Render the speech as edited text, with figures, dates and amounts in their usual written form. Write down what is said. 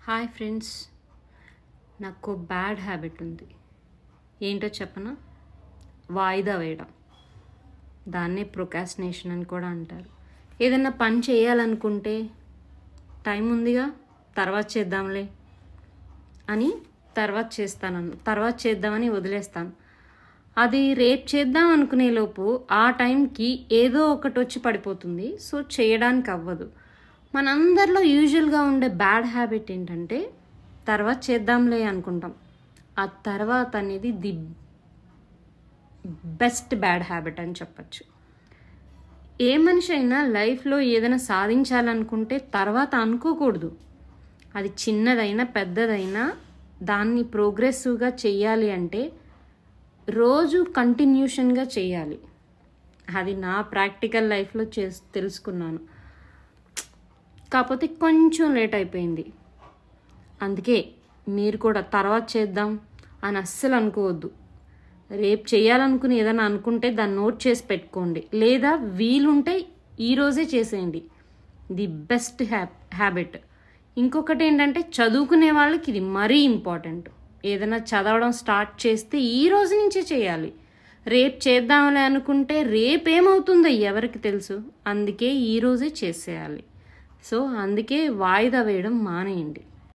Hi friends, నాకు bad habit ఉంది. ఏంటో చెప్పనా? వాయిదా వేయడం. దాన్నే ప్రొకాస్టినేషన్ అని కూడా అంటారు. ఏదైనా పని చేయాలనుకుంటే టైం ఉందిగా, తర్వాత చేద్దాంలే అని తర్వాత చేద్దామని వదిలేస్తాను. అది రేపు చేద్దాం అనుకునే లోపు ఆ టైంకి ఏదో ఒకటి వచ్చి పడిపోతుంది. సో చేయడానికి అవ్వదు. మనందరిలో యూజువల్గా ఉండే బ్యాడ్ హ్యాబిట్ ఏంటంటే తర్వాత చేద్దాంలే అనుకుంటాం. ఆ తర్వాత అనేది ది బెస్ట్ బ్యాడ్ హ్యాబిట్ అని చెప్పచ్చు. ఏ మనిషి అయినా లైఫ్లో ఏదైనా సాధించాలనుకుంటే తర్వాత అనుకోకూడదు. అది చిన్నదైనా పెద్దదైనా దాన్ని ప్రోగ్రెసివ్గా చెయ్యాలి అంటే రోజు కంటిన్యూషన్గా చేయాలి. అది నా ప్రాక్టికల్ లైఫ్లో తెలుసుకున్నాను. కాకపోతే కొంచెం లేట్ అయిపోయింది. అందుకే మీరు కూడా తర్వాత చేద్దాం అని అస్సలు అనుకోవద్దు. రేపు చేయాలనుకుని ఏదైనా అనుకుంటే దాన్ని నోట్ చేసి పెట్టుకోండి, లేదా వీలుంటే ఈరోజే చేసేయండి. The best habit. ఇంకొకటి ఏంటంటే చదువుకునే వాళ్ళకి ఇది మరీ ఇంపార్టెంట్. ఏదైనా చదవడం స్టార్ట్ చేస్తే ఈ రోజు నుంచే చేయాలి. రేపు చేద్దామని అనుకుంటే రేపేమవుతుందో ఎవరికి తెలుసు. అందుకే ఈరోజే చేసేయాలి. సో అందుకే వాయిదా వేయడం మానేయండి.